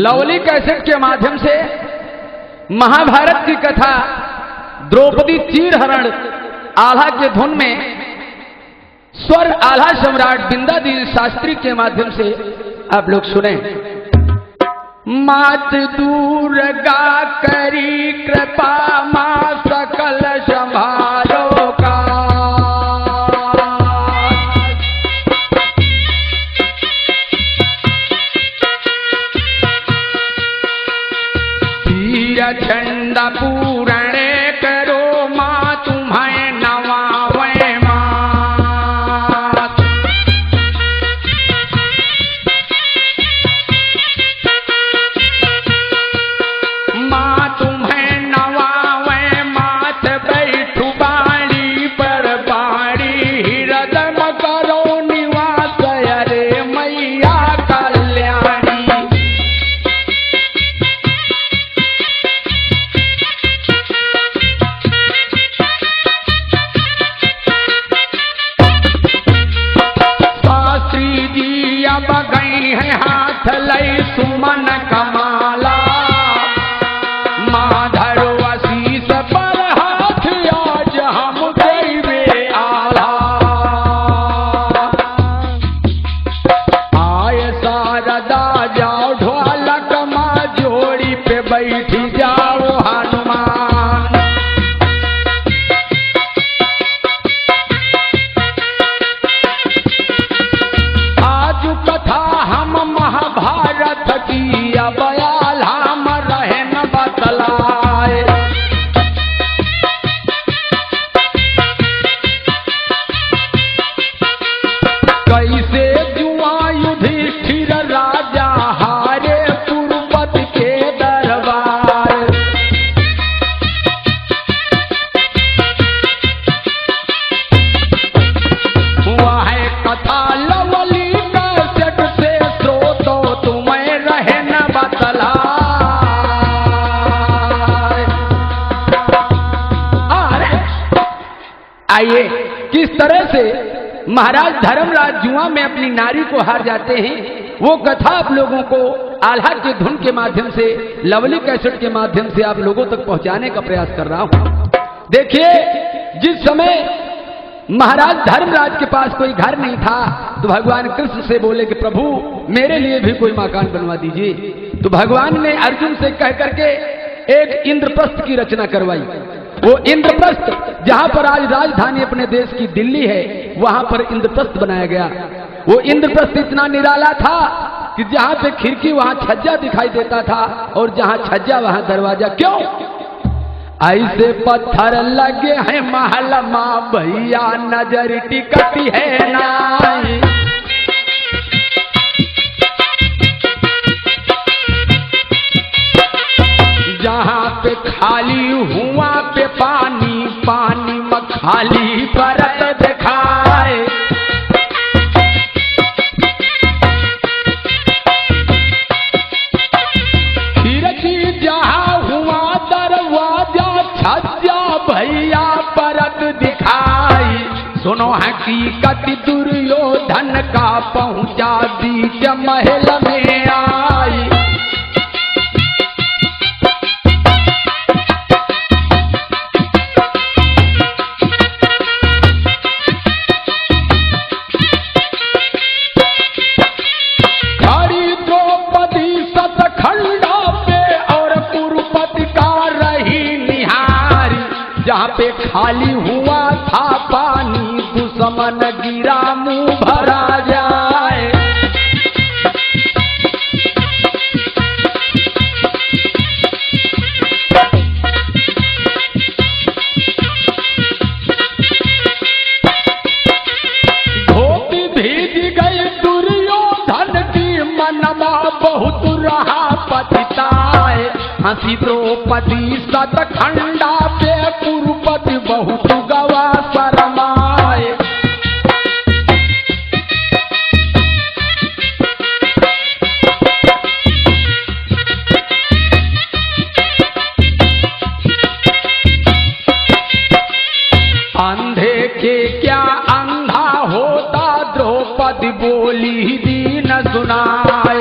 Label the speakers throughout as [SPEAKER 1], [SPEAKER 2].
[SPEAKER 1] Lovely cassette के माध्यम से महाभारत की कथा द्रौपदी चीरहरण आल्हा के धुन में स्वर आल्हा सम्राट बिंदादीन शास्त्री के माध्यम से आप लोग सुने। मात दुर्गा करी कृपा मां सकल संभालो का, छंद पूरण करो मां तुम्हें नवावे मात, मां तुम्हें नवावे मात बैठू बाड़ी पर बाड़ी हृदम करो निवास अरे मैया कल्याणी। हाथ लई सुमन कमाला माधर वशीष पर हाथ आज हम देवे आला, आय शारदा जाओ ढोलक मां जोड़ी पे बैठी जाओ हनुमान, आज कथा हम महाभारत की बयाल हम रहे न बतलाए, कैसे जुआ युधिष्ठिर राजा हारे कुरुपति के दरबार, वह कथा लवली आइए किस तरह से महाराज धर्मराज जुआ में अपनी नारी को हार जाते हैं वो कथा आप लोगों को आल्हा के धुन के माध्यम से लवली कैसेट के माध्यम से आप लोगों तक पहुंचाने का प्रयास कर रहा हूं। देखिए जिस समय महाराज धर्मराज के पास कोई घर नहीं था तो भगवान कृष्ण से बोले कि प्रभु मेरे लिए भी कोई मकान बनवा दीजिए, तो भगवान ने अर्जुन से कह करके एक इंद्रप्रस्थ की रचना करवाई। वो इंद्रप्रस्थ जहां पर आज राजधानी अपने देश की दिल्ली है वहां पर इंद्रप्रस्थ बनाया गया। वो इंद्रप्रस्थ इतना निराला था कि जहां पे खिड़की वहां छज्जा दिखाई देता था और जहां छज्जा वहां दरवाजा। क्यों ऐसे पत्थर लगे हैं महल मां भैया नजर टिकती है नाई, जहां पे खाली हुआ पे पानी पानी में खाली परत दिखाए, खिड़की जहां हुआ दरवाजा छज्जा भैया परत दिखाई। सुनो हकीकत दुर्योधन का पहुंचा बीच महल में आई, जहाँ पे खाली हुआ था पानी दुश्मन गिरा मुंह भरा जाए। धोती भीग गई दुर्योधन की मनमा बहुत रहा पछताए, हंसी द्रौपदी सतखंडा पे कुरुपति बहुत गवा शरमाए। अंधे के क्या अंधा होता द्रौपदी बोली दीन सुनाए,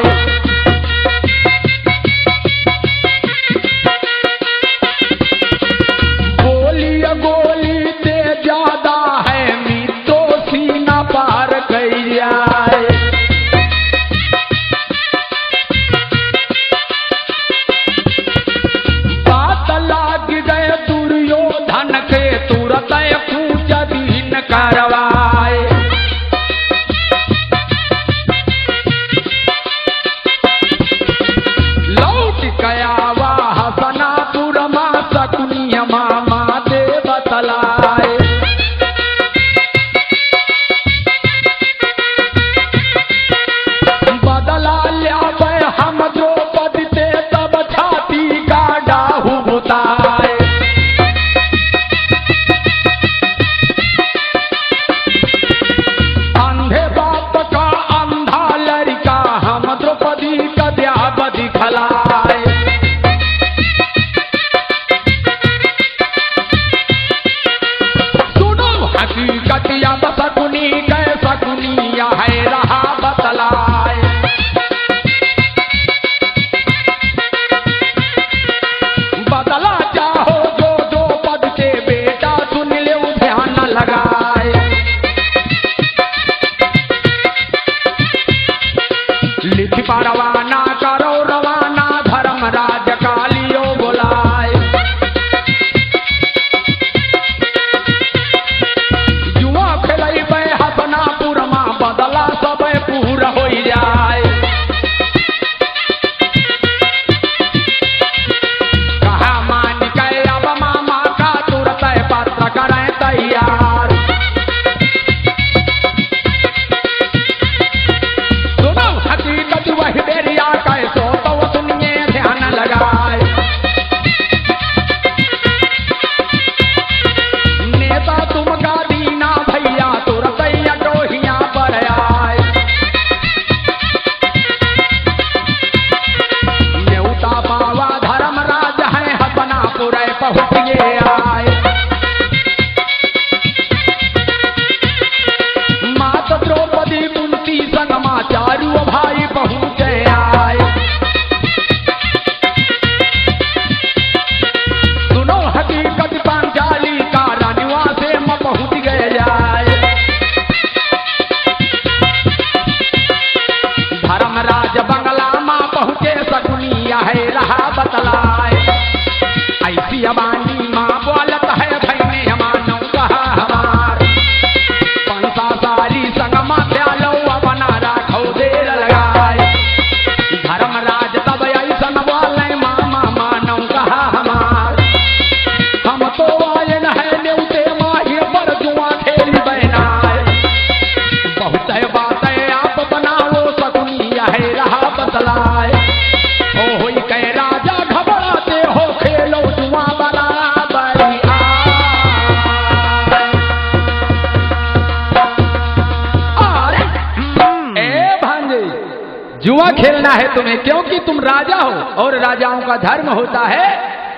[SPEAKER 1] जुआ खेलना है तुम्हें, क्योंकि तुम राजा हो और राजाओं का धर्म होता है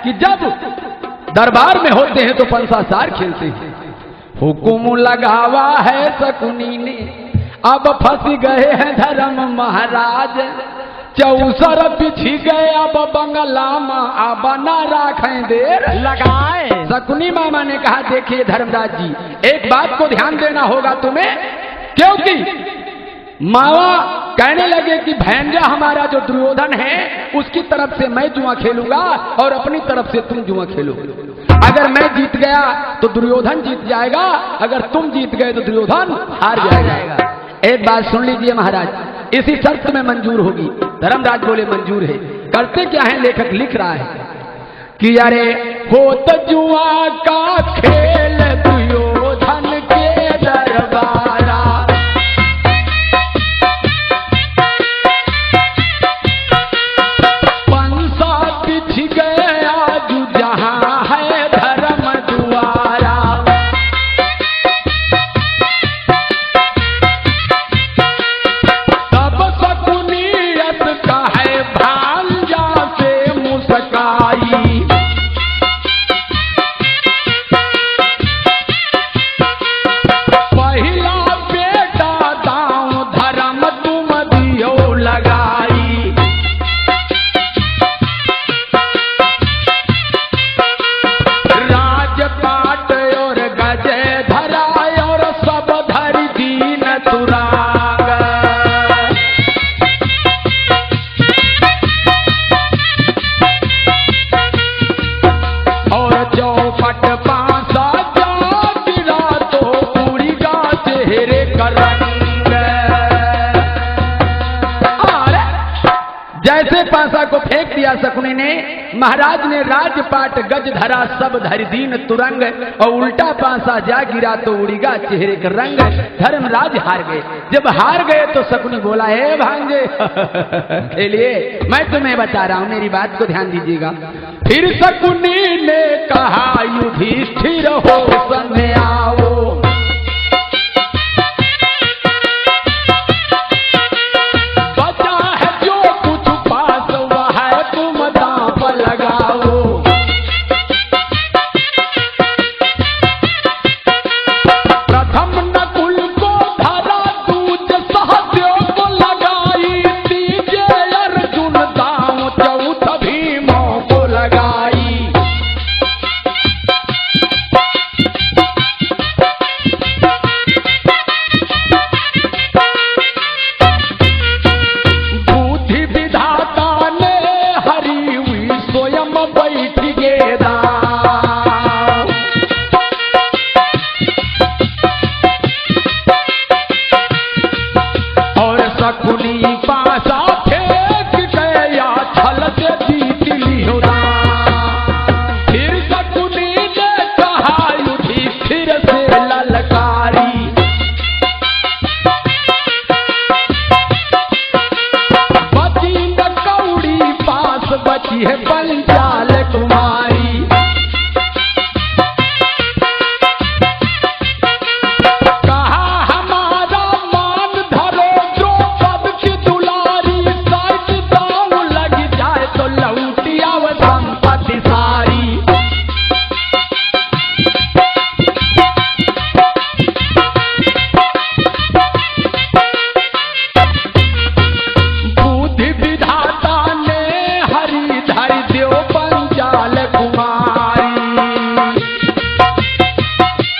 [SPEAKER 1] कि जब दरबार में होते हैं तो पंसासार खेलते हैं। हुकुम लगावा है शकुनी ने, अब फंस गए हैं धर्म महाराज, चौसर पिछी गए अब बंगला माँ, अब ना राखें देर लगाए। शकुनी मामा ने कहा देखिए धर्मराज जी, एक बात को ध्यान देना होगा तुम्हें, क्योंकि मावा कहने लगे कि भैंजा हमारा जो दुर्योधन है उसकी तरफ से मैं जुआ खेलूंगा और अपनी तरफ से तुम जुआ खेलोगे। अगर मैं जीत गया तो दुर्योधन जीत जाएगा, अगर तुम जीत गए तो दुर्योधन हार जाएगा। एक बात सुन लीजिए महाराज, इसी शर्त में मंजूर होगी। धर्मराज बोले मंजूर है। करते क्या है, लेखक लिख रहा है कि अरे होत जुआ का खेल दुर्योधन के दरबारा, पंसा पिछ गया जो जहां है धर्म द्वारा, तब शकुनियत का है भांजा से मुस्काई, पहिला बेटा दांव धर्म तुम दियो लगाई, राजपाट और गजे धराय और सब धरि दीन तुराग, और चौपट पासा जा गिरा तो पूरी गा चेहरे का रंग। और जैसे पासा को फेंक दिया शकुनी ने, महाराज ने राजपाट गज धरा सब धरि दीन तुरंग, और उल्टा पासा जा गिरा तो उड़ीगा चेहरे का रंग। धर्मराज हार गए। जब हार गए तो शकुनी बोला हे भांजे खेलिए, मैं तुम्हें बता रहा हूं, मेरी बात को ध्यान दीजिएगा। फिर शकुनी ने कहा युधिष्ठिर हो